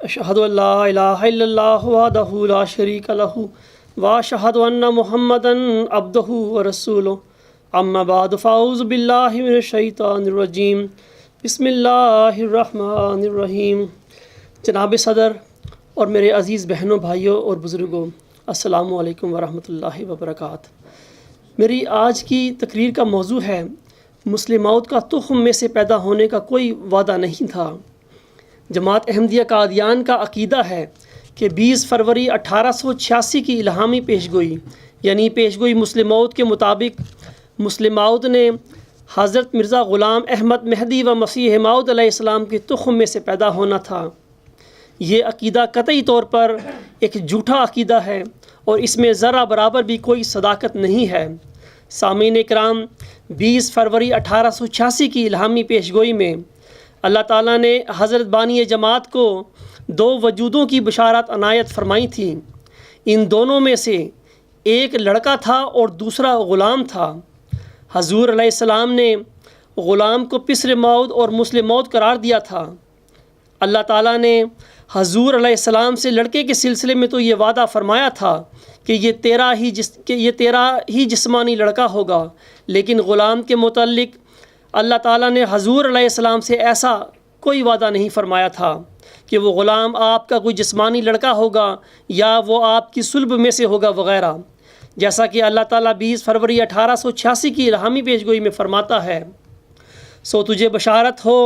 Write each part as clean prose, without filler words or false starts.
اشہد ان لا الہ الا اللہ وحدہ لا شریک لہ واشہد ان محمدا عبدہ ورسولہ اما بعد فاعوذ باللہ من الشیطان الرجیم بسم اللہ الرحمن الرحیم۔ جناب صدر اور میرے عزیز بہنوں، بھائیوں اور بزرگوں، السلام علیکم ورحمۃ اللہ وبرکاتہ۔ میری آج کی تقریر کا موضوع ہے مسلح موعود کا تخم میں سے پیدا ہونے کا کوئی وعدہ نہیں تھا۔ جماعت احمدیہ قادیان کا عقیدہ ہے کہ 20 فروری 1886 کی الہامی پیشگوئی یعنی پیشگوئی مسلح موعود کے مطابق مسلح موعود نے حضرت مرزا غلام احمد مہدی و مسیح موعود علیہ السلام کے تخم میں سے پیدا ہونا تھا۔ یہ عقیدہ قطعی طور پر ایک جھوٹا عقیدہ ہے اور اس میں ذرہ برابر بھی کوئی صداقت نہیں ہے۔ سامعین کرام، 20 فروری 1886 کی الہامی پیشگوئی میں اللہ تعالیٰ نے حضرت بانی جماعت کو 2 وجودوں کی بشارت عنایت فرمائی تھی۔ ان دونوں میں سے ایک لڑکا تھا اور دوسرا غلام تھا۔ حضور علیہ السلام نے غلام کو پسر موعود اور مسلح موعود قرار دیا تھا۔ اللہ تعالیٰ نے حضور علیہ السلام سے لڑکے کے سلسلے میں تو یہ وعدہ فرمایا تھا کہ یہ تیرا ہی جسمانی لڑکا ہوگا، لیکن غلام کے متعلق اللہ تعالیٰ نے حضور علیہ السلام سے ایسا کوئی وعدہ نہیں فرمایا تھا کہ وہ غلام آپ کا کوئی جسمانی لڑکا ہوگا یا وہ آپ کی صلب میں سے ہوگا وغیرہ، جیسا کہ اللہ تعالیٰ 20 فروری 1886 کی الہامی پیشگوئی میں فرماتا ہے، سو تجھے بشارت ہو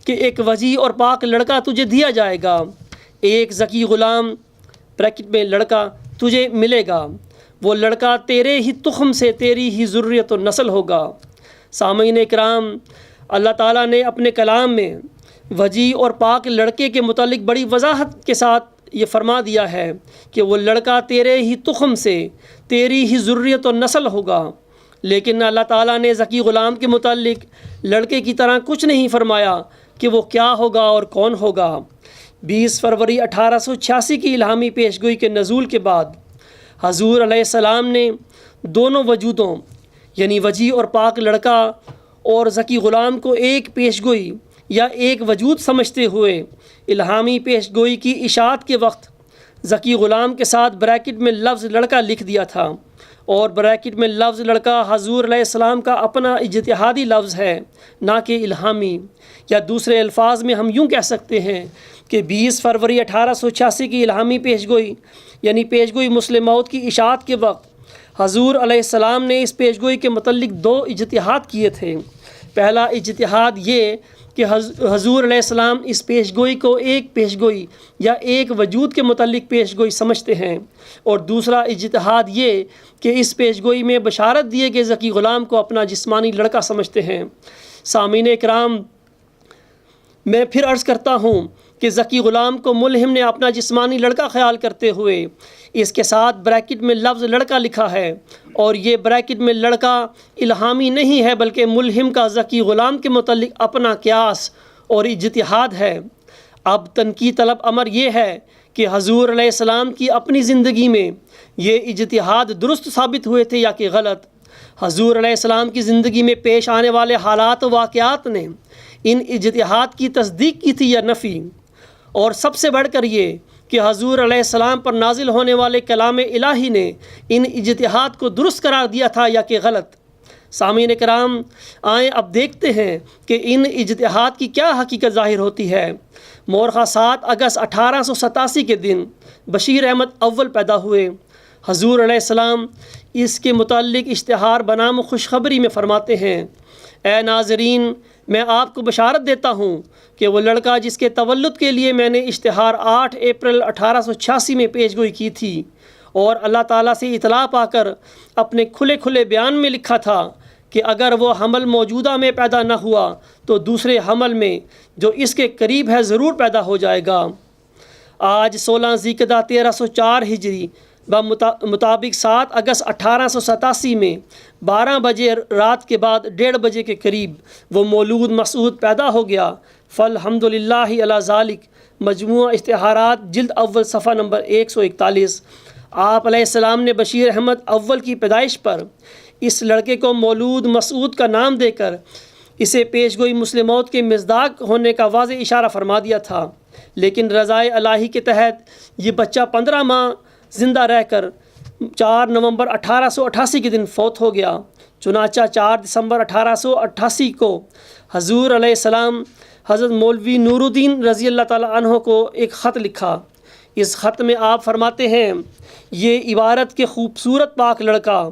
کہ ایک وجیح اور پاک لڑکا تجھے دیا جائے گا، ایک ذکی غلام بریکٹ میں لڑکا تجھے ملے گا، وہ لڑکا تیرے ہی تخم سے تیری ہی ذریت و نسل ہوگا۔ سامعین اکرام، اللہ تعالیٰ نے اپنے کلام میں وجیح اور پاک لڑکے کے متعلق بڑی وضاحت کے ساتھ یہ فرما دیا ہے کہ وہ لڑکا تیرے ہی تخم سے تیری ہی ذریت و نسل ہوگا، لیکن اللہ تعالیٰ نے ذکی غلام کے متعلق لڑکے کی طرح کچھ نہیں فرمایا کہ وہ کیا ہوگا اور کون ہوگا۔ 20 فروری 1886 کی الہامی پیشگوئی کے نزول کے بعد حضور علیہ السلام نے دونوں وجودوں یعنی وجیح اور پاک لڑکا اور ذکی غلام کو ایک پیشگوئی یا ایک وجود سمجھتے ہوئے الہامی پیشگوئی کی اشاعت کے وقت ذکی غلام کے ساتھ بریکٹ میں لفظ لڑکا لکھ دیا تھا، اور بریکٹ میں لفظ لڑکا حضور علیہ السلام کا اپنا اجتہادی لفظ ہے، نہ کہ الہامی، یا دوسرے الفاظ میں ہم یوں کہہ سکتے ہیں کہ 20 فروری 1886 کی الہامی پیشگوئی یعنی پیشگوئی مسلح موعود کی اشاعت کے وقت حضور علیہ السلام نے اس پیشگوئی کے متعلق 2 اجتہاد کیے تھے۔ پہلا اجتہاد یہ کہ حضور علیہ السلام اس پیشگوئی کو ایک پیشگوئی یا ایک وجود کے متعلق پیشگوئی سمجھتے ہیں، اور دوسرا اجتہاد یہ کہ اس پیشگوئی میں بشارت دیے گئے ذکی غلام کو اپنا جسمانی لڑکا سمجھتے ہیں۔ سامعین اکرام، میں پھر عرض کرتا ہوں کہ ذکی غلام کو ملہم نے اپنا جسمانی لڑکا خیال کرتے ہوئے اس کے ساتھ بریکٹ میں لفظ لڑکا لکھا ہے، اور یہ بریکٹ میں لڑکا الہامی نہیں ہے بلکہ ملہم کا ذکی غلام کے متعلق اپنا قیاس اور اجتہاد ہے۔ اب تنقید طلب امر یہ ہے کہ حضور علیہ السلام کی اپنی زندگی میں یہ اجتہاد درست ثابت ہوئے تھے یا کہ غلط۔ حضور علیہ السلام کی زندگی میں پیش آنے والے حالات و واقعات نے ان اجتہاد کی تصدیق کی تھی یا نفی، اور سب سے بڑھ کر یہ کہ حضور علیہ السلام پر نازل ہونے والے کلام الہی نے ان اجتہاد کو درست قرار دیا تھا یا کہ غلط۔ سامعین کرام، آئیں اب دیکھتے ہیں کہ ان اجتہاد کی کیا حقیقت ظاہر ہوتی ہے۔ مورخہ 7 اگست 1887 کے دن بشیر احمد اول پیدا ہوئے۔ حضور علیہ السلام اس کے متعلق اشتہار بنام خوشخبری میں فرماتے ہیں، اے ناظرین، میں آپ کو بشارت دیتا ہوں کہ وہ لڑکا جس کے تولد کے لیے میں نے اشتہار 8 اپریل 1886 میں پیشگوئی کی تھی اور اللہ تعالیٰ سے اطلاع پا کر اپنے کھلے بیان میں لکھا تھا کہ اگر وہ حمل موجودہ میں پیدا نہ ہوا تو دوسرے حمل میں جو اس کے قریب ہے ضرور پیدا ہو جائے گا۔ آج 16 ذیقعدہ 1304 ہجری مطابق 7 اگست 1887 میں 12 بجے رات کے بعد 1:30 بجے کے قریب وہ مولود مسعود پیدا ہو گیا۔ فالحمدللہ علی ذالک، مجموعہ اشتہارات جلد اول صفحہ نمبر 141۔ آپ علیہ السلام نے بشیر احمد اول کی پیدائش پر اس لڑکے کو مولود مسعود کا نام دے کر اسے پیشگوئی مسلح موعود کے مصداق ہونے کا واضح اشارہ فرما دیا تھا۔ لیکن رضائے الہی کے تحت یہ بچہ 15 ماہ زندہ رہ کر 4 نومبر 1888 کے دن فوت ہو گیا۔ چنانچہ 4 دسمبر 1888 کو حضور علیہ السلام حضرت مولوی نور الدین رضی اللہ تعالیٰ عنہ کو ایک خط لکھا۔ اس خط میں آپ فرماتے ہیں، یہ عبارت کے خوبصورت پاک لڑکا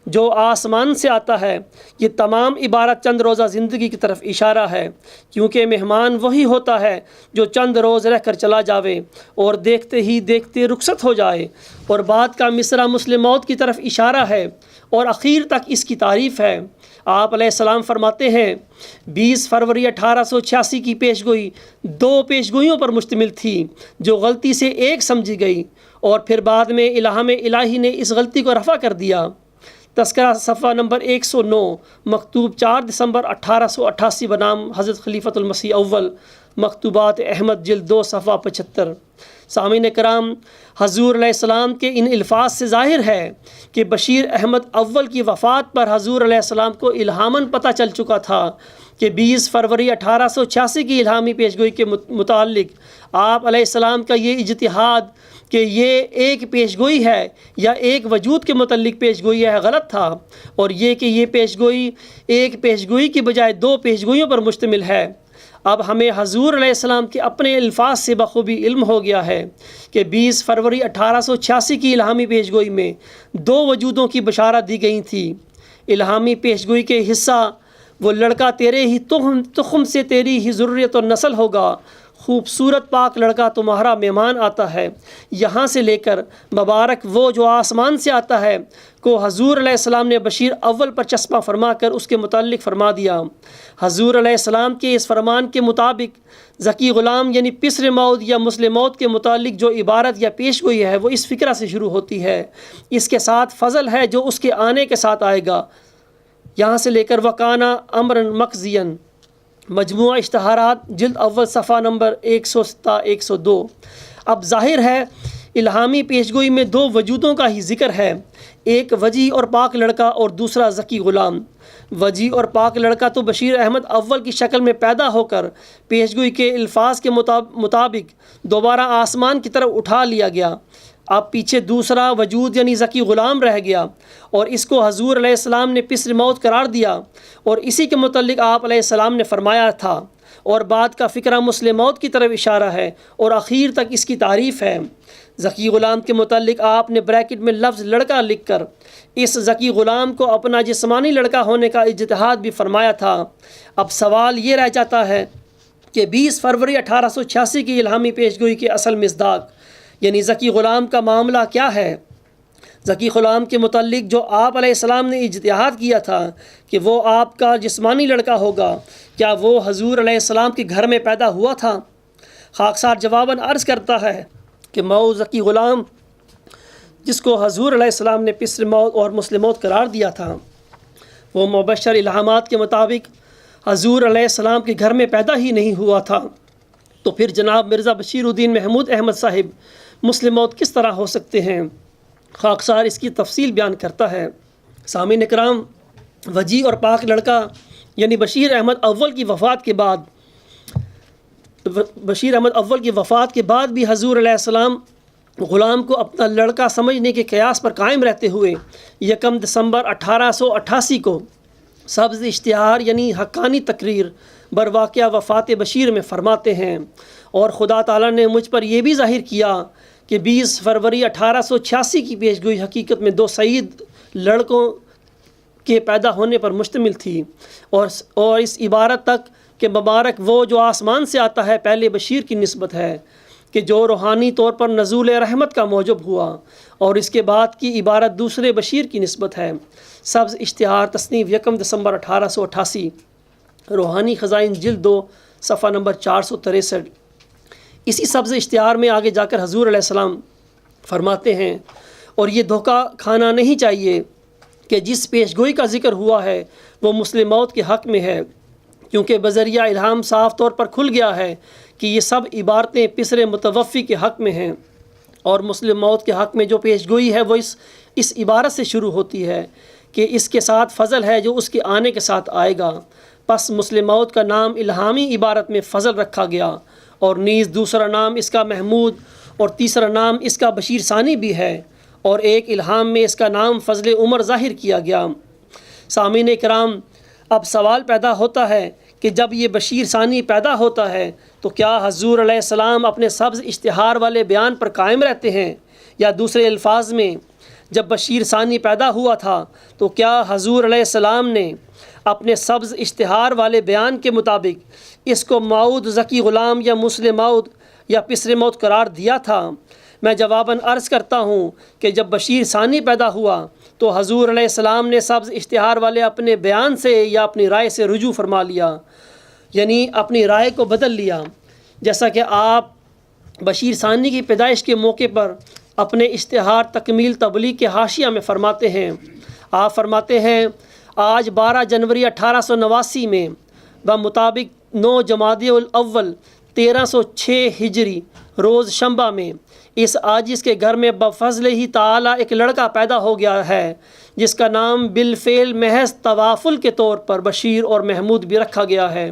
جو آسمان سے آتا ہے، یہ تمام عبارت چند روزہ زندگی کی طرف اشارہ ہے، کیونکہ مہمان وہی ہوتا ہے جو چند روز رہ کر چلا جاوے اور دیکھتے ہی دیکھتے رخصت ہو جائے، اور بعد کا مصرع مسلح موت کی طرف اشارہ ہے اور اخیر تک اس کی تعریف ہے۔ آپ علیہ السلام فرماتے ہیں، 20 فروری 1886 کی پیشگوئی 2 پیشگوئیوں پر مشتمل تھی جو غلطی سے ایک سمجھی گئی، اور پھر بعد میں الہام الہی نے اس غلطی کو رفع کر دیا۔ تذکرہ صفحہ نمبر 109، مکتوب 4 دسمبر 1888 بنام حضرت خلیفۃ المسیح اول، مکتوبات احمد جلد 2 صفحہ 75۔ سامعین کرام، حضور علیہ السلام کے ان الفاظ سے ظاہر ہے کہ بشیر احمد اول کی وفات پر حضور علیہ السلام کو الہاماً پتہ چل چکا تھا کہ 20 فروری 1886 کی الہامی پیشگوئی کے متعلق آپ علیہ السلام کا یہ اجتہاد کہ یہ ایک پیشگوئی ہے یا ایک وجود کے متعلق پیشگوئی ہے غلط تھا، اور یہ کہ یہ پیشگوئی ایک پیشگوئی کی بجائے 2 پیشگوئیوں پر مشتمل ہے۔ اب ہمیں حضور علیہ السلام کے اپنے الفاظ سے بخوبی علم ہو گیا ہے کہ 20 فروری 1886 کی الہامی پیشگوئی میں 2 وجودوں کی بشارت دی گئی تھی۔ الہامی پیشگوئی کے حصہ، وہ لڑکا تیرے ہی تخم سے تیری ہی ذریت و نسل ہوگا، خوبصورت پاک لڑکا تمہارا مہمان آتا ہے، یہاں سے لے کر مبارک وہ جو آسمان سے آتا ہے کو حضور علیہ السلام نے بشیر اول پر چسپاں فرما کر اس کے متعلق فرما دیا۔ حضور علیہ السلام کے اس فرمان کے مطابق ذکی غلام یعنی پسر موت یا مسلح موت کے متعلق جو عبارت یا پیش گوئی ہے وہ اس فکرہ سے شروع ہوتی ہے، اس کے ساتھ فضل ہے جو اس کے آنے کے ساتھ آئے گا، یہاں سے لے کر وکانا امرا مقضیاً، مجموعہ اشتہارات جلد اول صفحہ نمبر 107-102۔ اب ظاہر ہے الہامی پیشگوئی میں 2 وجودوں کا ہی ذکر ہے، ایک وجی اور پاک لڑکا اور دوسرا ذکی غلام۔ وجی اور پاک لڑکا تو بشیر احمد اول کی شکل میں پیدا ہو کر پیشگوئی کے الفاظ کے مطابق دوبارہ آسمان کی طرف اٹھا لیا گیا۔ اب پیچھے دوسرا وجود یعنی ذکی غلام رہ گیا، اور اس کو حضور علیہ السلام نے پسر موت قرار دیا، اور اسی کے متعلق آپ علیہ السلام نے فرمایا تھا، اور بعد کا فکرہ مسلح موت کی طرف اشارہ ہے اور اخیر تک اس کی تعریف ہے۔ ذکی غلام کے متعلق آپ نے بریکٹ میں لفظ لڑکا لکھ کر اس ذکی غلام کو اپنا جسمانی لڑکا ہونے کا اجتہاد بھی فرمایا تھا۔ اب سوال یہ رہ جاتا ہے کہ 20 فروری 1886 کی الہامی پیشگوئی کے اصل مصداق یعنی ذکی غلام کا معاملہ کیا ہے؟ ذکی غلام کے متعلق جو آپ علیہ السلام نے اجتہاد کیا تھا کہ وہ آپ کا جسمانی لڑکا ہوگا، کیا وہ حضور علیہ السلام کے گھر میں پیدا ہوا تھا؟ خاکسار جواباً عرض کرتا ہے کہ مئو ذکی غلام جس کو حضور علیہ السلام نے پسر موت اور مسلح موت قرار دیا تھا، وہ مبشر الہامات کے مطابق حضور علیہ السلام کے گھر میں پیدا ہی نہیں ہوا تھا، تو پھر جناب مرزا بشیر الدین محمود احمد صاحب مسلح موت کس طرح ہو سکتے ہیں؟ خاکسار اس کی تفصیل بیان کرتا ہے۔ سامعین کرام، وجی اور پاک لڑکا یعنی بشیر احمد اول کی وفات کے بعد بھی حضور علیہ السلام غلام کو اپنا لڑکا سمجھنے کے قیاس پر قائم رہتے ہوئے 1 دسمبر 1888 کو سبز اشتہار یعنی حقانی تقریر برواقعہ وفات بشیر میں فرماتے ہیں، اور خدا تعالیٰ نے مجھ پر یہ بھی ظاہر کیا کہ 20 فروری 1886 کی پیشگوئی حقیقت میں 2 سعید لڑکوں کے پیدا ہونے پر مشتمل تھی، اور اس عبارت تک کہ مبارک وہ جو آسمان سے آتا ہے پہلے بشیر کی نسبت ہے کہ جو روحانی طور پر نزول رحمت کا موجب ہوا، اور اس کے بعد کی عبارت دوسرے بشیر کی نسبت ہے۔ سبز اشتہار تصنیف 1 دسمبر 1888، روحانی خزائن جلد 2 صفحہ نمبر 463۔ اسی سبز اشتہار میں آگے جا کر حضور علیہ السلام فرماتے ہیں، اور یہ دھوکہ کھانا نہیں چاہیے کہ جس پیشگوئی کا ذکر ہوا ہے وہ مسلح موت کے حق میں ہے، کیونکہ بذریعہ الہام صاف طور پر کھل گیا ہے کہ یہ سب عبارتیں پسر متوفی کے حق میں ہیں، اور مسلح موت کے حق میں جو پیشگوئی ہے وہ اس عبارت سے شروع ہوتی ہے کہ اس کے ساتھ فضل ہے جو اس کے آنے کے ساتھ آئے گا۔ پس مسلح موت کا نام الہامی عبارت میں فضل رکھا گیا، اور نیز دوسرا نام اس کا محمود اور تیسرا نام اس کا بشیر ثانی بھی ہے، اور ایک الہام میں اس کا نام فضل عمر ظاہر کیا گیا۔ سامعین کرام، اب سوال پیدا ہوتا ہے کہ جب یہ بشیر ثانی پیدا ہوتا ہے تو کیا حضور علیہ السلام اپنے سبز اشتہار والے بیان پر قائم رہتے ہیں، یا دوسرے الفاظ میں جب بشیر ثانی پیدا ہوا تھا تو کیا حضور علیہ السلام نے اپنے سبز اشتہار والے بیان کے مطابق اس کو مود ذکی غلام یا مسلح مود یا پسر موت قرار دیا تھا؟ میں جواباً عرض کرتا ہوں کہ جب بشیر ثانی پیدا ہوا تو حضور علیہ السلام نے سبز اشتہار والے اپنے بیان سے یا اپنی رائے سے رجوع فرما لیا، یعنی اپنی رائے کو بدل لیا، جیسا کہ آپ بشیر ثانی کی پیدائش کے موقع پر اپنے اشتہار تکمیل تبلیغ کے حاشیہ میں فرماتے ہیں۔ آپ فرماتے ہیں، آج 12 جنوری 1889 میں بمطابق 9 جمادی الاول 1306 ہجری روز شنبہ میں اس عاجز کے گھر میں بفضل ہی تعالی ایک لڑکا پیدا ہو گیا ہے، جس کا نام بالفعل محض توافل کے طور پر بشیر اور محمود بھی رکھا گیا ہے،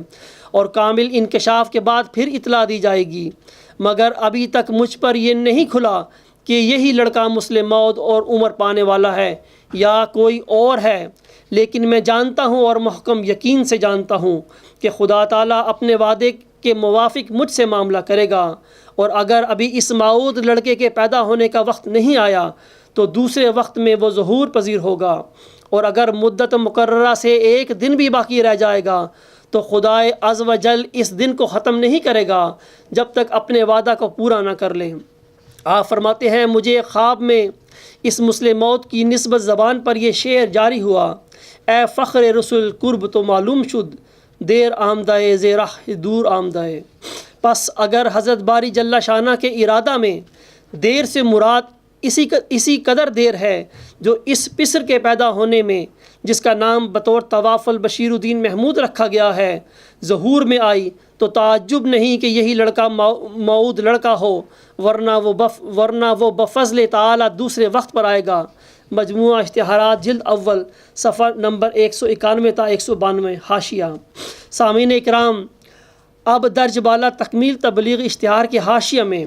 اور کامل انکشاف کے بعد پھر اطلاع دی جائے گی، مگر ابھی تک مجھ پر یہ نہیں کھلا کہ یہی لڑکا مسلح مود اور عمر پانے والا ہے یا کوئی اور ہے، لیکن میں جانتا ہوں اور محکم یقین سے جانتا ہوں کہ خدا تعالیٰ اپنے وعدے کے موافق مجھ سے معاملہ کرے گا، اور اگر ابھی اس ماؤد لڑکے کے پیدا ہونے کا وقت نہیں آیا تو دوسرے وقت میں وہ ظہور پذیر ہوگا، اور اگر مدت مقررہ سے ایک دن بھی باقی رہ جائے گا تو خدائے عز و جل اس دن کو ختم نہیں کرے گا جب تک اپنے وعدہ کو پورا نہ کر لیں۔ آپ فرماتے ہیں، مجھے خواب میں اس مسلح موت کی نسبت زبان پر یہ شعر جاری ہوا، اے فخر رسول قرب تو معلوم شد، دیر آمدائے زیرہ دور آمدائے۔ پس اگر حضرت باری جل شانہ کے ارادہ میں دیر سے مراد اسی قدر دیر ہے جو اس پسر کے پیدا ہونے میں، جس کا نام بطور توافل بشیر الدین محمود رکھا گیا ہے، ظہور میں آئی، تو تعجب نہیں کہ یہی لڑکا مود لڑکا ہو، ورنہ وہ بفضل تعالی دوسرے وقت پر آئے گا۔ مجموعہ اشتہارات جلد اول صفحہ نمبر 191 تا 192 حاشیہ۔ سامعین اکرام، اب درج بالا تکمیل تبلیغ اشتہار کے حاشیہ میں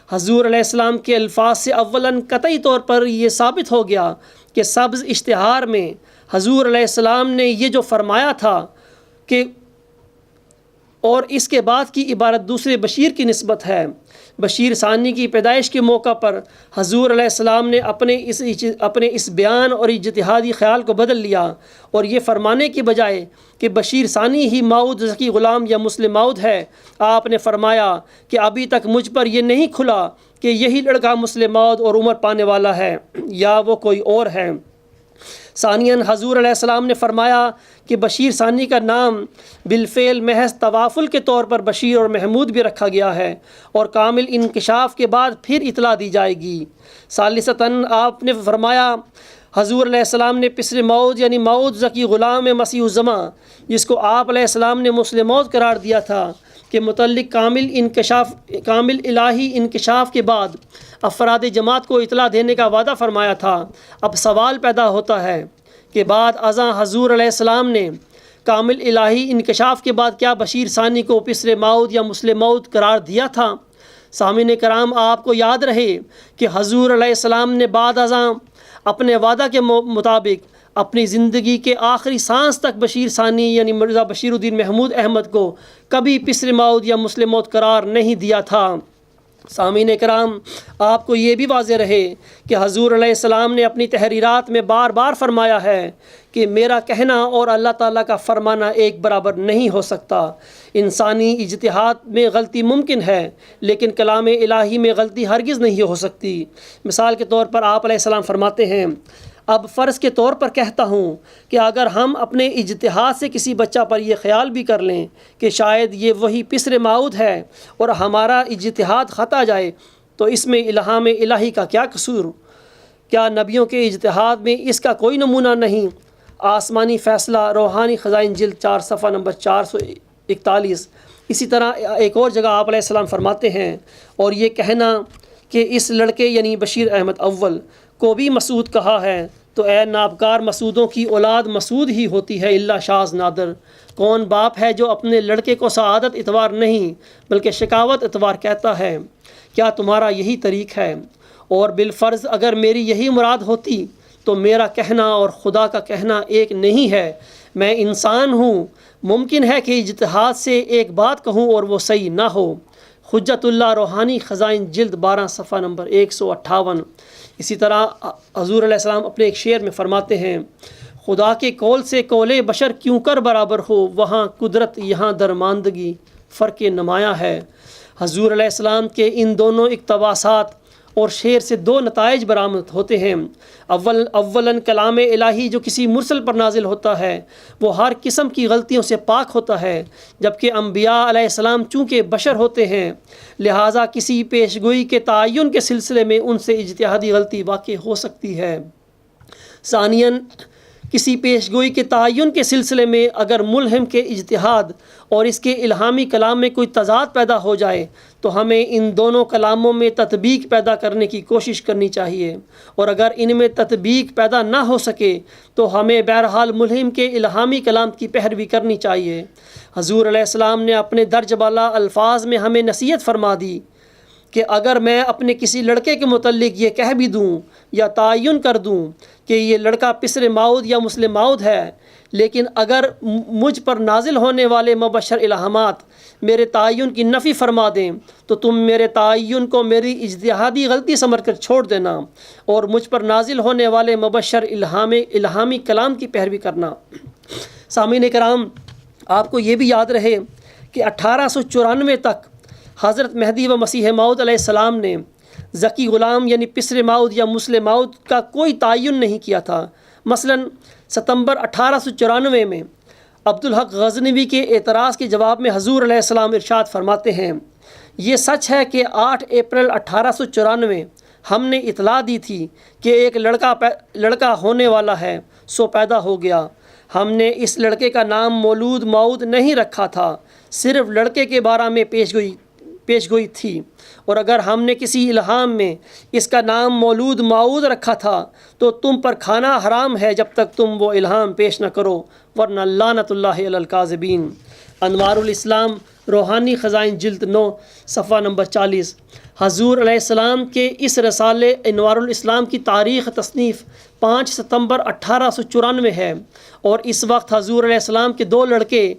حضور علیہ السلام کے الفاظ سے اولاً قطعی طور پر یہ ثابت ہو گیا کہ سبز اشتہار میں حضور علیہ السلام نے یہ جو فرمایا تھا کہ اور اس کے بعد کی عبارت دوسرے بشیر کی نسبت ہے۔ بشیر ثانی کی پیدائش کے موقع پر حضور علیہ السلام نے اپنے اس بیان اور اجتہادی خیال کو بدل لیا، اور یہ فرمانے کی بجائے کہ بشیر ثانی ہی ماؤد ذکی غلام یا مسلح مود ہے، آپ نے فرمایا کہ ابھی تک مجھ پر یہ نہیں کھلا کہ یہی لڑکا مسلح مود اور عمر پانے والا ہے یا وہ کوئی اور ہے۔ ثانیاً حضور علیہ السلام نے فرمایا کہ بشیر ثانی کا نام بالفعل محض توافل کے طور پر بشیر اور محمود بھی رکھا گیا ہے، اور کامل انکشاف کے بعد پھر اطلاع دی جائے گی۔ ثالثتاً آپ نے فرمایا، حضور علیہ السلام نے پسر مود یعنی مود ذکی غلام مسیح الزماں، جس کو آپ علیہ السلام نے مسلح مود قرار دیا تھا، کے متعلق کامل الہی انکشاف کے بعد افراد جماعت کو اطلاع دینے کا وعدہ فرمایا تھا۔ اب سوال پیدا ہوتا ہے کہ بعد ازاں حضور علیہ السلام نے کامل الہی انکشاف کے بعد کیا بشیر ثانی کو پسر مود یا مسلح مود قرار دیا تھا؟ سامعین کرام، آپ کو یاد رہے کہ حضور علیہ السلام نے بعد ازاں اپنے وعدہ کے مطابق اپنی زندگی کے آخری سانس تک بشیر ثانی یعنی مرزا بشیر الدین محمود احمد کو کبھی پسر مود یا مسلح مود قرار نہیں دیا تھا۔ سامعین کرام، آپ کو یہ بھی واضح رہے کہ حضور علیہ السلام نے اپنی تحریرات میں بار بار فرمایا ہے کہ میرا کہنا اور اللہ تعالیٰ کا فرمانا ایک برابر نہیں ہو سکتا۔ انسانی اجتہاد میں غلطی ممکن ہے، لیکن کلام الہی میں غلطی ہرگز نہیں ہو سکتی۔ مثال کے طور پر آپ علیہ السلام فرماتے ہیں، اب فرض کے طور پر کہتا ہوں کہ اگر ہم اپنے اجتہاد سے کسی بچہ پر یہ خیال بھی کر لیں کہ شاید یہ وہی پسر ماؤد ہے اور ہمارا اجتہاد خطا جائے، تو اس میں الہام الہی کا کیا قصور؟ کیا نبیوں کے اجتہاد میں اس کا کوئی نمونہ نہیں؟ آسمانی فیصلہ روحانی خزائن جلد 4 صفحہ نمبر 441۔ اسی طرح ایک اور جگہ آپ علیہ السلام فرماتے ہیں، اور یہ کہنا کہ اس لڑکے یعنی بشیر احمد اول کو بھی مسعود کہا ہے تو اے نابکار مسعودوں کی اولاد مسعود ہی ہوتی ہے الا شاذ نادر۔ کون باپ ہے جو اپنے لڑکے کو سعادت اتوار نہیں بلکہ شقاوت اتوار کہتا ہے؟ کیا تمہارا یہی طریق ہے؟ اور بالفرض اگر میری یہی مراد ہوتی تو میرا کہنا اور خدا کا کہنا ایک نہیں ہے۔ میں انسان ہوں، ممکن ہے کہ اجتہاد سے ایک بات کہوں اور وہ صحیح نہ ہو۔ حجت اللہ روحانی خزائن جلد 12 صفحہ نمبر 158۔ اسی طرح حضور علیہ السلام اپنے ایک شعر میں فرماتے ہیں، خدا کے قول سے قول بشر کیوں کر برابر ہو، وہاں قدرت یہاں درماندگی فرق نمایاں ہے۔ حضور علیہ السلام کے ان دونوں اقتباسات اور شعر سے دو نتائج برآمد ہوتے ہیں۔ اولاً کلام الہی جو کسی مرسل پر نازل ہوتا ہے وہ ہر قسم کی غلطیوں سے پاک ہوتا ہے، جبکہ انبیاء علیہ السلام چونکہ بشر ہوتے ہیں لہٰذا کسی پیشگوئی کے تعین کے سلسلے میں ان سے اجتہادی غلطی واقع ہو سکتی ہے۔ ثانیاً کسی پیشگوئی کے تعین کے سلسلے میں اگر ملہم کے اجتہاد اور اس کے الہامی کلام میں کوئی تضاد پیدا ہو جائے تو ہمیں ان دونوں کلاموں میں تطبیق پیدا کرنے کی کوشش کرنی چاہیے، اور اگر ان میں تطبیق پیدا نہ ہو سکے تو ہمیں بہرحال ملہم کے الہامی کلام کی پیروی کرنی چاہیے۔ حضور علیہ السلام نے اپنے درج بالا الفاظ میں ہمیں نصیحت فرما دی کہ اگر میں اپنے کسی لڑکے کے متعلق یہ کہہ بھی دوں یا تعین کر دوں کہ یہ لڑکا پسر ماؤد یا مسلح ماؤد ہے، لیکن اگر مجھ پر نازل ہونے والے مبشر الہامات میرے تعین کی نفی فرما دیں تو تم میرے تعین کو میری اجتہادی غلطی سمجھ کر چھوڑ دینا اور مجھ پر نازل ہونے والے مبشر الہامی کلام کی پیروی کرنا۔ سامعین کرام، آپ کو یہ بھی یاد رہے کہ 1894 تک حضرت مہدی و مسیح موعود علیہ السلام نے ذکی غلام یعنی پسر ماؤد یا مسلح ماؤد کا کوئی تعین نہیں کیا تھا۔ مثلاً ستمبر 1894 میں عبدالحق غزنوی کے اعتراض کے جواب میں حضور علیہ السلام ارشاد فرماتے ہیں، یہ سچ ہے کہ 8 اپریل 1894 ہم نے اطلاع دی تھی کہ ایک لڑکا ہونے والا ہے، سو پیدا ہو گیا۔ ہم نے اس لڑکے کا نام مولود ماؤد نہیں رکھا تھا، صرف لڑکے کے بارے میں پیشگوئی تھی، اور اگر ہم نے کسی الہام میں اس کا نام مولود ماؤد رکھا تھا تو تم پر کھانا حرام ہے جب تک تم وہ الہام پیش نہ کرو، ورنہ لعنت اللہ علی الکاذبین۔ انوار الاسلام روحانی خزائن جلد 9 صفحہ نمبر 40۔ حضور علیہ السلام کے اس رسالے انوار الاسلام کی تاریخ تصنیف 5 ستمبر 1894 ہے، اور اس وقت حضور علیہ السلام کے 2 لڑکے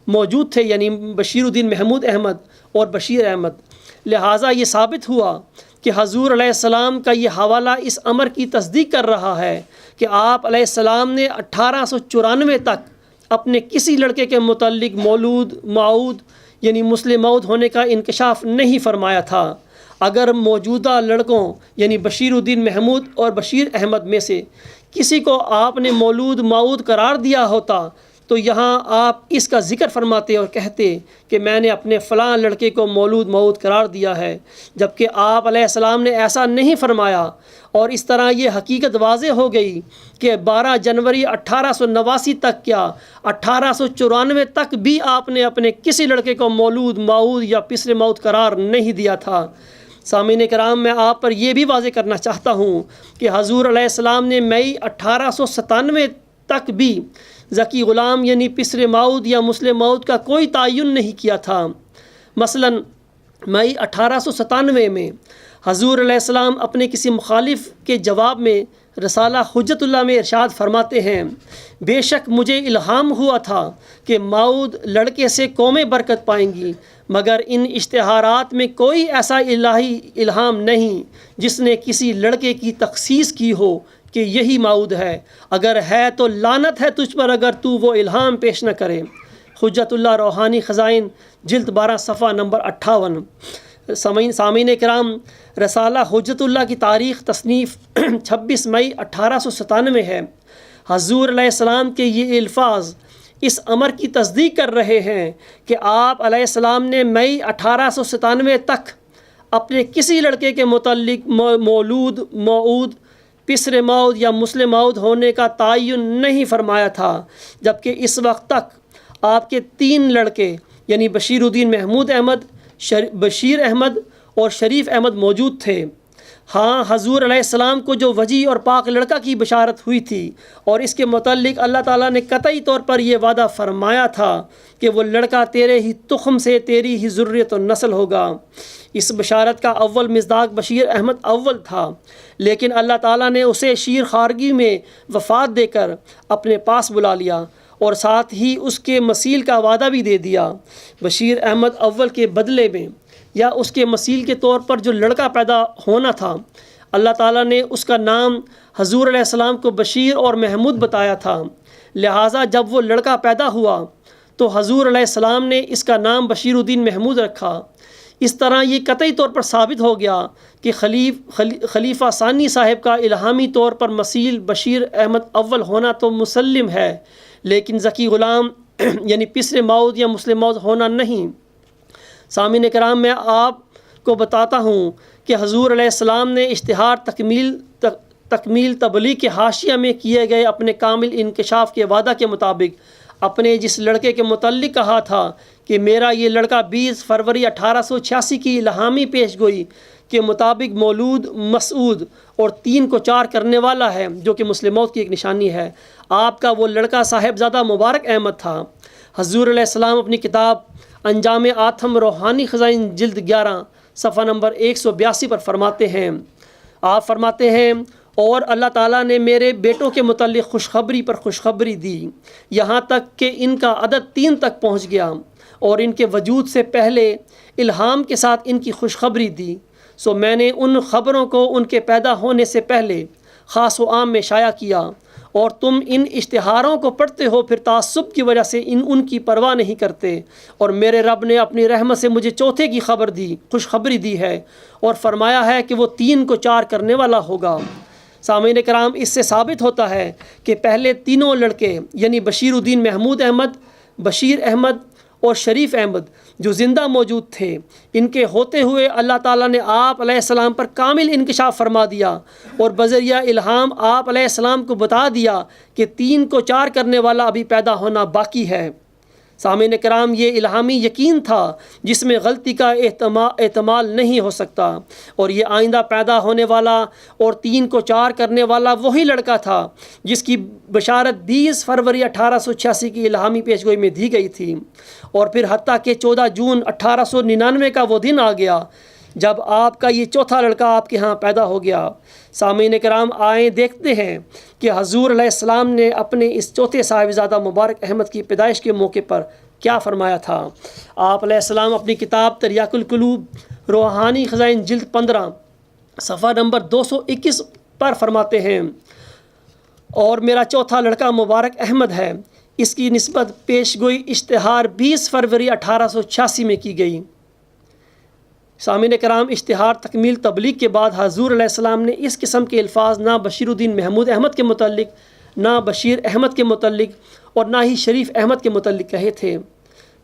موجود تھے، یعنی بشیر الدین محمود احمد اور بشیر احمد۔ لہٰذا یہ ثابت ہوا کہ حضور علیہ السلام کا یہ حوالہ اس امر کی تصدیق کر رہا ہے کہ آپ علیہ السلام نے 1894 تک اپنے کسی لڑکے کے متعلق مولود ماؤد یعنی مسلح ماؤد ہونے کا انکشاف نہیں فرمایا تھا۔ اگر موجودہ لڑکوں یعنی بشیر الدین محمود اور بشیر احمد میں سے کسی کو آپ نے مولود ماؤد قرار دیا ہوتا تو یہاں آپ اس کا ذکر فرماتے اور کہتے کہ میں نے اپنے فلاں لڑکے کو مولود ماؤد قرار دیا ہے، جبکہ آپ علیہ السلام نے ایسا نہیں فرمایا، اور اس طرح یہ حقیقت واضح ہو گئی کہ 12 جنوری 1889 تک کیا 1894 تک بھی آپ نے اپنے کسی لڑکے کو مولود ماؤد یا پسر ماؤد قرار نہیں دیا تھا۔ سامعین کرام، میں آپ پر یہ بھی واضح کرنا چاہتا ہوں کہ حضور علیہ السلام نے مئی 1897 تک بھی ذکی غلام یعنی پسر ماؤد یا مسلح ماؤد کا کوئی تعین نہیں کیا تھا۔ مثلاً مئی 1897 میں حضور علیہ السلام اپنے کسی مخالف کے جواب میں رسالہ حجت اللہ میں ارشاد فرماتے ہیں، بے شک مجھے الہام ہوا تھا کہ ماؤد لڑکے سے قومیں برکت پائیں گی، مگر ان اشتہارات میں کوئی ایسا الہی الہام نہیں جس نے کسی لڑکے کی تخصیص کی ہو کہ یہی ماؤد ہے، اگر ہے تو لعنت ہے تجھ پر اگر تو وہ الہام پیش نہ کرے۔ حجت اللہ روحانی خزائن جلد 12 صفحہ نمبر 58۔ سامعین کرام، رسالہ حجت اللہ کی تاریخ تصنیف 26 مئی 1897 ہے۔ حضور علیہ السلام کے یہ الفاظ اس امر کی تصدیق کر رہے ہیں کہ آپ علیہ السلام نے مئی 1897 تک اپنے کسی لڑکے کے متعلق مولود ماؤد پسر ماؤد یا مسلح ماؤد ہونے کا تعین نہیں فرمایا تھا، جبکہ اس وقت تک آپ کے 3 لڑکے یعنی بشیر الدین محمود احمد، بشیر احمد اور شریف احمد موجود تھے۔ ہاں حضور علیہ السلام کو جو وجی اور پاک لڑکا کی بشارت ہوئی تھی اور اس کے متعلق اللہ تعالیٰ نے قطعی طور پر یہ وعدہ فرمایا تھا کہ وہ لڑکا تیرے ہی تخم سے تیری ہی ذریت و نسل ہوگا۔ اس بشارت کا اول مصداق بشیر احمد اول تھا، لیکن اللہ تعالیٰ نے اسے شیر خارگی میں وفات دے کر اپنے پاس بلا لیا اور ساتھ ہی اس کے مثیل کا وعدہ بھی دے دیا۔ بشیر احمد اول کے بدلے میں یا اس کے مثیل کے طور پر جو لڑکا پیدا ہونا تھا، اللہ تعالیٰ نے اس کا نام حضور علیہ السلام کو بشیر اور محمود بتایا تھا، لہٰذا جب وہ لڑکا پیدا ہوا تو حضور علیہ السلام نے اس کا نام بشیر الدین محمود رکھا۔ اس طرح یہ قطعی طور پر ثابت ہو گیا کہ خلیفہ ثانی صاحب کا الہامی طور پر مثیل بشیر احمد اول ہونا تو مسلم ہے، لیکن ذکی غلام یعنی پسر ماؤد یا مسلح ماؤد ہونا نہیں۔ سامعین کرام، میں آپ کو بتاتا ہوں کہ حضور علیہ السلام نے اشتہار تکمیل تبلیغ کے حاشیہ میں کیے گئے اپنے کامل انکشاف کے وعدہ کے مطابق اپنے جس لڑکے کے متعلق کہا تھا کہ میرا یہ لڑکا 20 فروری 1886 کی الہامی پیش گوئی کے مطابق مولود مسعود اور 3 کو 4 کرنے والا ہے، جو کہ مسلح موت کی ایک نشانی ہے۔ آپ کا وہ لڑکا صاحبزادہ مبارک احمد تھا۔ حضور علیہ السلام اپنی کتاب انجام آتم روحانی خزائن جلد 11 صفحہ نمبر 182 پر فرماتے ہیں، آپ فرماتے ہیں، اور اللہ تعالیٰ نے میرے بیٹوں کے متعلق خوشخبری پر خوشخبری دی، یہاں تک کہ ان کا عدد 3 تک پہنچ گیا، اور ان کے وجود سے پہلے الہام کے ساتھ ان کی خوشخبری دی۔ سو میں نے ان خبروں کو ان کے پیدا ہونے سے پہلے خاص و عام میں شائع کیا، اور تم ان اشتہاروں کو پڑھتے ہو، پھر تعصب کی وجہ سے ان کی پرواہ نہیں کرتے، اور میرے رب نے اپنی رحمت سے مجھے چوتھے کی خوشخبری دی ہے، اور فرمایا ہے کہ وہ 3 کو 4 کرنے والا ہوگا۔ سامعین کرام، اس سے ثابت ہوتا ہے کہ پہلے تینوں لڑکے یعنی بشیر الدین محمود احمد، بشیر احمد اور شریف احمد جو زندہ موجود تھے، ان کے ہوتے ہوئے اللہ تعالیٰ نے آپ علیہ السلام پر کامل انکشاف فرما دیا اور بذریعہ الہام آپ علیہ السلام کو بتا دیا کہ 3 کو 4 کرنے والا ابھی پیدا ہونا باقی ہے۔ سامعین کرام، یہ الہامی یقین تھا جس میں غلطی کا احتمال نہیں ہو سکتا، اور یہ آئندہ پیدا ہونے والا اور 3 کو 4 کرنے والا وہی لڑکا تھا جس کی بشارت 20 فروری 1886 کی الہامی پیشگوئی میں دی گئی تھی، اور پھر حتیٰ کہ 14 جون 1899 کا وہ دن آ گیا جب آپ کا یہ چوتھا لڑکا آپ کے ہاں پیدا ہو گیا۔ سامعین کرام، آئیں دیکھتے ہیں کہ حضور علیہ السلام نے اپنے اس چوتھے صاحبزادہ مبارک احمد کی پیدائش کے موقع پر کیا فرمایا تھا۔ آپ علیہ السلام اپنی کتاب تریاق القلوب روحانی خزائن جلد 15 صفحہ نمبر 221 پر فرماتے ہیں، اور میرا چوتھا لڑکا مبارک احمد ہے، اس کی نسبت پیش گوئی اشتہار 20 فروری 1886 میں کی گئی۔ سامعین کرام، اشتہار تکمیل تبلیغ کے بعد حضور علیہ السلام نے اس قسم کے الفاظ نہ بشیر الدین محمود احمد کے متعلق، نہ بشیر احمد کے متعلق، اور نہ ہی شریف احمد کے متعلق کہے تھے۔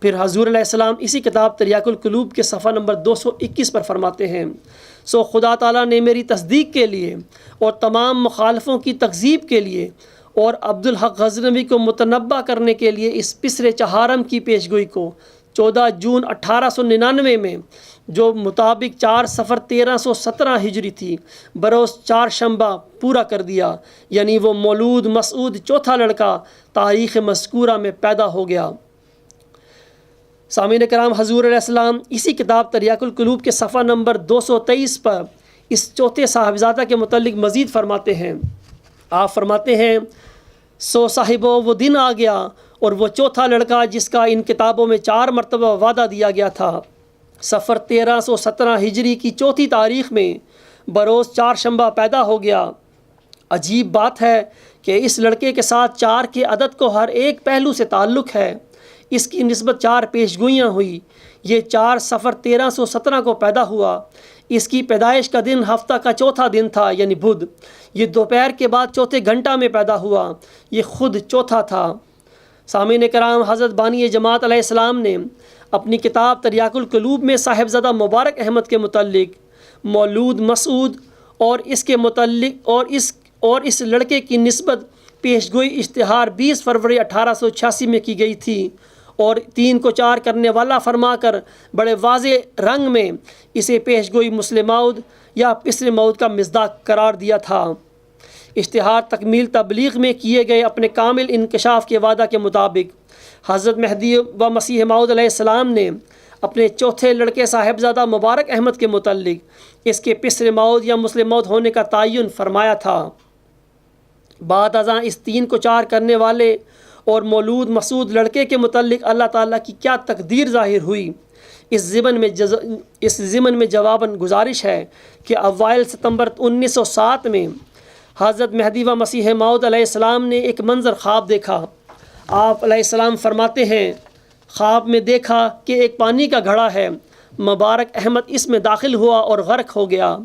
پھر حضور علیہ السلام اسی کتاب تریاق القلوب کے صفحہ نمبر 221 پر فرماتے ہیں، سو خدا تعالیٰ نے میری تصدیق کے لیے اور تمام مخالفوں کی تکذیب کے لیے اور عبدالحق غزنوی کو متنبع کرنے کے لیے اس پسر چہارم کی پیشگوئی کو 14 جون 1899 میں، جو مطابق 4 صفر 1317 ہجری تھی، بروز 4 شنبہ پورا کر دیا، یعنی وہ مولود مسعود چوتھا لڑکا تاریخ مذکورہ میں پیدا ہو گیا۔ سامعین کرام، حضور علیہ السلام اسی کتاب تریاق القلوب کے صفحہ نمبر 223 پر اس چوتھے صاحبزادہ کے متعلق مزید فرماتے ہیں، آپ فرماتے ہیں، سو صاحبو وہ دن آ گیا اور وہ چوتھا لڑکا جس کا ان کتابوں میں 4 مرتبہ وعدہ دیا گیا تھا، صفر 1317 ہجری کی 4 تاریخ میں بروز 4 شنبہ پیدا ہو گیا۔ عجیب بات ہے کہ اس لڑکے کے ساتھ 4 کے عدد کو ہر ایک پہلو سے تعلق ہے۔ اس کی نسبت 4 پیشگوئیاں ہوئی۔ یہ 4 صفر 1317 کو پیدا ہوا۔ اس کی پیدائش کا دن ہفتہ کا چوتھا دن تھا، یعنی بدھ۔ یہ دوپہر کے بعد چوتھے گھنٹہ میں پیدا ہوا۔ یہ خود چوتھا تھا۔ سامعین کرام، حضرت بانی جماعت علیہ السلام نے اپنی کتاب تریاق القلوب میں صاحبزادہ مبارک احمد کے متعلق مولود مسعود اور اس کے متعلق اور اس لڑکے کی نسبت پیشگوئی اشتہار 20 فروری 1886 میں کی گئی تھی، اور 3 کو 4 کرنے والا فرما کر بڑے واضح رنگ میں اسے پیش گوئی مسلح موعود یا پسر موعود کا مصداق قرار دیا تھا۔ اشتہار تکمیل تبلیغ میں کیے گئے اپنے کامل انکشاف کے وعدہ کے مطابق حضرت مہدی و مسیح موعود علیہ السلام نے اپنے چوتھے لڑکے صاحبزادہ مبارک احمد کے متعلق اس کے پسر موعود یا مسلح موعود ہونے کا تعین فرمایا تھا۔ بعد ازاں اس 3 کو 4 کرنے والے اور مولود مسعود لڑکے کے متعلق اللہ تعالیٰ کی کیا تقدیر ظاہر ہوئی، اس ضمن میں جواباً گزارش ہے کہ اوائل ستمبر 1907 میں حضرت مہدی و مسیح موعود علیہ السلام نے ایک منظر خواب دیکھا۔ آپ علیہ السلام فرماتے ہیں، خواب میں دیکھا کہ ایک پانی کا گھڑا ہے، مبارک احمد اس میں داخل ہوا اور غرق ہو گیا۔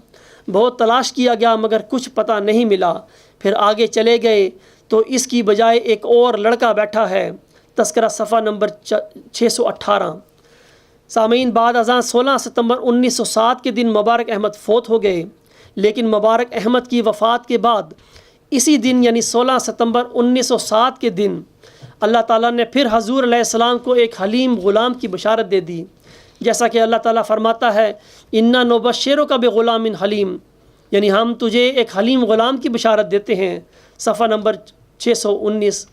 بہت تلاش کیا گیا مگر کچھ پتہ نہیں ملا۔ پھر آگے چلے گئے تو اس کی بجائے ایک اور لڑکا بیٹھا ہے۔ تذکرہ صفحہ نمبر 618۔ سامعین، بعد ازاں 16 ستمبر 1907 کے دن مبارک احمد فوت ہو گئے، لیکن مبارک احمد کی وفات کے بعد اسی دن یعنی 16 ستمبر 1907 کے دن اللہ تعالیٰ نے پھر حضور علیہ السلام کو ایک حلیم غلام کی بشارت دے دی، جیسا کہ اللہ تعالیٰ فرماتا ہے، اِنَّا نُبَشِّرُكَ بِغُلَامٍ حلیم، یعنی ہم تجھے ایک حلیم غلام کی بشارت دیتے ہیں۔ صفحہ نمبر 619۔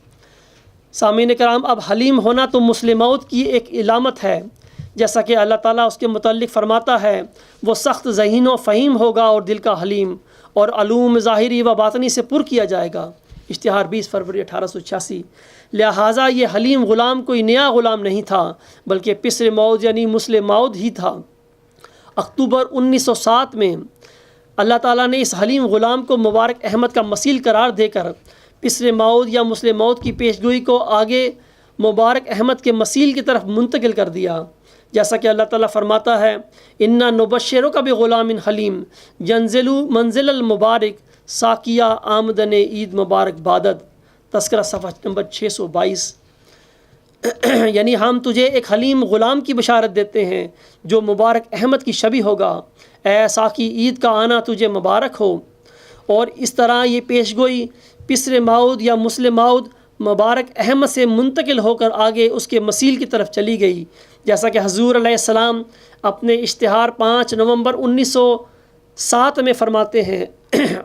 سامعین کرام، اب حلیم ہونا تو مسلح موعود کی ایک علامت ہے، جیسا کہ اللہ تعالیٰ اس کے متعلق فرماتا ہے، وہ سخت ذہین و فہیم ہوگا اور دل کا حلیم، اور علوم ظاہری و باطنی سے پر کیا جائے گا۔ اشتہار 20 فروری 1886۔ لہٰذا یہ حلیم غلام کوئی نیا غلام نہیں تھا، بلکہ پسر موعود یعنی مسلح موعود ہی تھا۔ اکتوبر 1907 میں اللہ تعالیٰ نے اس حلیم غلام کو مبارک احمد کا مثیل قرار دے کر پسر موعود یا مسلح موعود کی پیشگوئی کو آگے مبارک احمد کے مثیل کی طرف منتقل کر دیا، جیسا کہ اللہ تعالیٰ فرماتا ہے، اِنَّا نُبَشِّرُكَ بِغُلَامٍ حلیم يَنزِلُ منزل المبارک ساقیہ آمدن عید مبارک بادد۔ تذکرہ صفحہ نمبر 622۔ یعنی ہم تجھے ایک حلیم غلام کی بشارت دیتے ہیں جو مبارک احمد کی شبیہ ہوگا، اے ساقی عید کا آنا تجھے مبارک ہو۔ اور اس طرح یہ پیشگوئی پسر موعود یا مسلح موعود مبارک احمد سے منتقل ہو کر آگے اس کے مثیل کی طرف چلی گئی، جیسا کہ حضور علیہ السلام اپنے اشتہار 5 نومبر 1907 میں فرماتے ہیں۔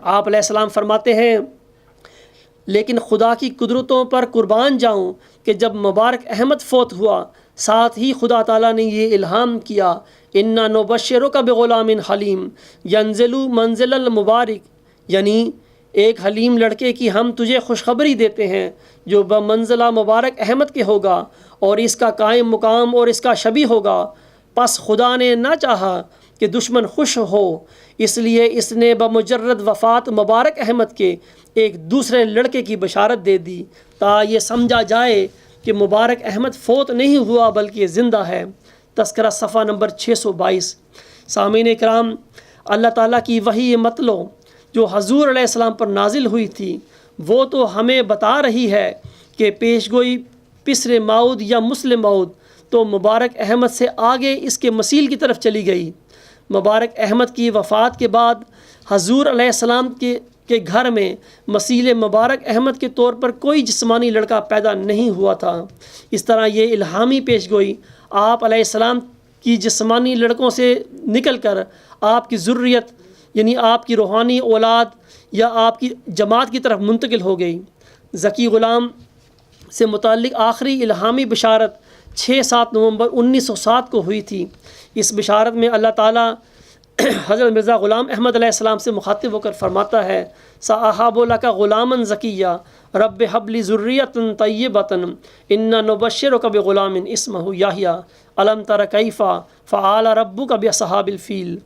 آپ علیہ السلام فرماتے ہیں، لیکن خدا کی قدرتوں پر قربان جاؤں کہ جب مبارک احمد فوت ہوا، ساتھ ہی خدا تعالیٰ نے یہ الہام کیا، اِنَّا نُبَشِّرُكَ بِغُلَامٍ حلیم يَنزِلُ منزل المبارک، یعنی ایک حلیم لڑکے کی ہم تجھے خوشخبری دیتے ہیں جو بمنزلہ مبارک احمد کے ہوگا اور اس کا قائم مقام اور اس کا شبیہ ہوگا۔ پس خدا نے نہ چاہا کہ دشمن خوش ہو، اس لیے اس نے بمجرد وفات مبارک احمد کے ایک دوسرے لڑکے کی بشارت دے دی تا یہ سمجھا جائے کہ مبارک احمد فوت نہیں ہوا بلکہ زندہ ہے۔ تذکرہ صفحہ نمبر 622۔ سامعین اکرام، اللہ تعالیٰ کی وحی مطلع جو حضور علیہ السلام پر نازل ہوئی تھی وہ تو ہمیں بتا رہی ہے کہ پیشگوئی پسر موعود یا مسلح موعود تو مبارک احمد سے آگے اس کے مثیل کی طرف چلی گئی۔ مبارک احمد کی وفات کے بعد حضور علیہ السلام کے گھر میں مثیل مبارک احمد کے طور پر کوئی جسمانی لڑکا پیدا نہیں ہوا تھا۔ اس طرح یہ الہامی پیشگوئی آپ علیہ السلام کی جسمانی لڑکوں سے نکل کر آپ کی ذریت یعنی آپ کی روحانی اولاد یا آپ کی جماعت کی طرف منتقل ہو گئی۔ ذکی غلام سے متعلق آخری الہامی بشارت 6-7 نومبر 1907 کو ہوئی تھی۔ اس بشارت میں اللہ تعالیٰ حضرت مرزا غلام احمد علیہ السلام سے مخاطب ہو کر فرماتا ہے، سَأَحَابُ لَكَ غُلَامًا زَكِيًّا رَبِّ هَبْ لِي ذُرِّيَّةً طَيِّبَةً إِنَّا نُبَشِّرُكَ بِغُلَامٍ اسْمُهُ يَحْيَىٰ أَلَمْ تَرَ كَيْفَ فَعَلَ رَبُّكَ بِأَصْحَابِ الْفِيلِ۔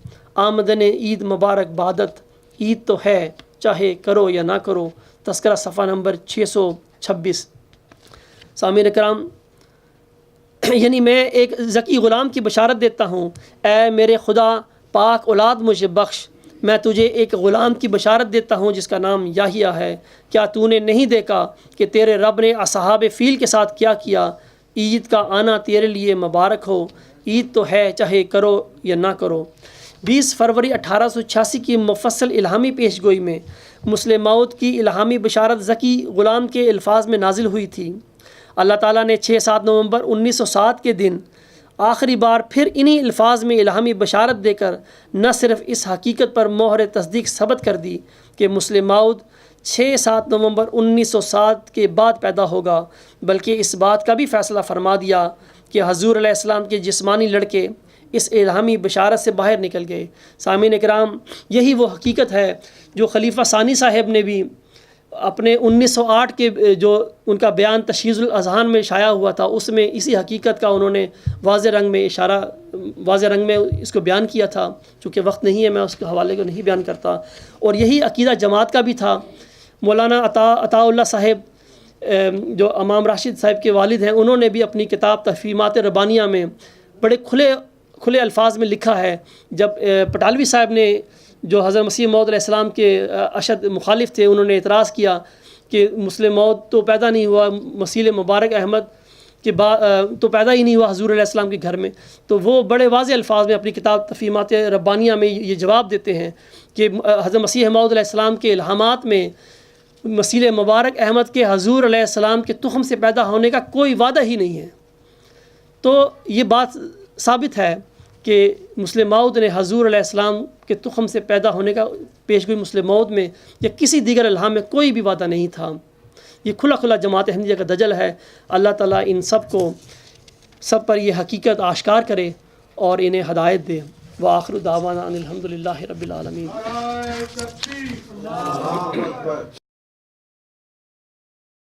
آمدن عید مبارک بادت، عید تو ہے چاہے کرو یا نہ کرو۔ تذکرہ صفحہ نمبر 626۔ سامعین کرام، یعنی میں ایک ذکی غلام کی بشارت دیتا ہوں، اے میرے خدا پاک اولاد مجھے بخش، میں تجھے ایک غلام کی بشارت دیتا ہوں جس کا نام یحییٰ ہے۔ کیا تو نے نہیں دیکھا کہ تیرے رب نے اصحاب فیل کے ساتھ کیا کیا؟ عید کا آنا تیرے لیے مبارک ہو، عید تو ہے چاہے کرو یا نہ کرو۔ 20 فروری 1886 کی مفصل الہامی پیشگوئی میں مسلح موعود کی الہامی بشارت ذکی غلام کے الفاظ میں نازل ہوئی تھی۔ اللہ تعالیٰ نے 6-7 نومبر 1907 کے دن آخری بار پھر انہی الفاظ میں الہامی بشارت دے کر نہ صرف اس حقیقت پر مہر تصدیق ثبت کر دی کہ مسلح ماؤد 6-7 نومبر 1907 کے بعد پیدا ہوگا، بلکہ اس بات کا بھی فیصلہ فرما دیا کہ حضور علیہ السلام کے جسمانی لڑکے اس الہامی بشارت سے باہر نکل گئے۔ سامعین کرام، یہی وہ حقیقت ہے جو خلیفہ ثانی صاحب نے بھی اپنے 1908 کے جو ان کا بیان تشہیز الاذہان میں شائع ہوا تھا، اس میں اسی حقیقت کا انہوں نے واضح رنگ میں اس کو بیان کیا تھا۔ چونکہ وقت نہیں ہے، میں اس کے حوالے کو نہیں بیان کرتا۔ اور یہی عقیدہ جماعت کا بھی تھا۔ مولانا عطا اللہ صاحب جو امام راشد صاحب کے والد ہیں، انہوں نے بھی اپنی کتاب تفہیمات ربانیہ میں بڑے کھلے الفاظ میں لکھا ہے، جب پٹالوی صاحب نے جو حضرت مسیح موعود علیہ السلام کے اشد مخالف تھے، انہوں نے اعتراض کیا کہ مسلح موعود تو پیدا نہیں ہوا، مسیح مبارک احمد کے تو پیدا ہی نہیں ہوا حضور علیہ السلام کے گھر میں، تو وہ بڑے واضح الفاظ میں اپنی کتاب تفہیمات ربانیہ میں یہ جواب دیتے ہیں کہ حضرت مسیح موعود علیہ السلام کے الہامات میں مسیح مبارک احمد کے حضور علیہ السلام کے تخم سے پیدا ہونے کا کوئی وعدہ ہی نہیں ہے۔ تو یہ بات ثابت ہے کہ مسلح موعود نے حضور علیہ السلام کے تخم سے پیدا ہونے کا پیشگوئی مسلح موعود میں یا کسی دیگر الہام میں کوئی بھی وعدہ نہیں تھا۔ یہ کھلا جماعت احمدیہ کا دجل ہے۔ اللہ تعالیٰ ان سب پر یہ حقیقت آشکار کرے اور انہیں ہدایت دے۔ وآخر دعوانا ان الحمد للہ رب العالمین۔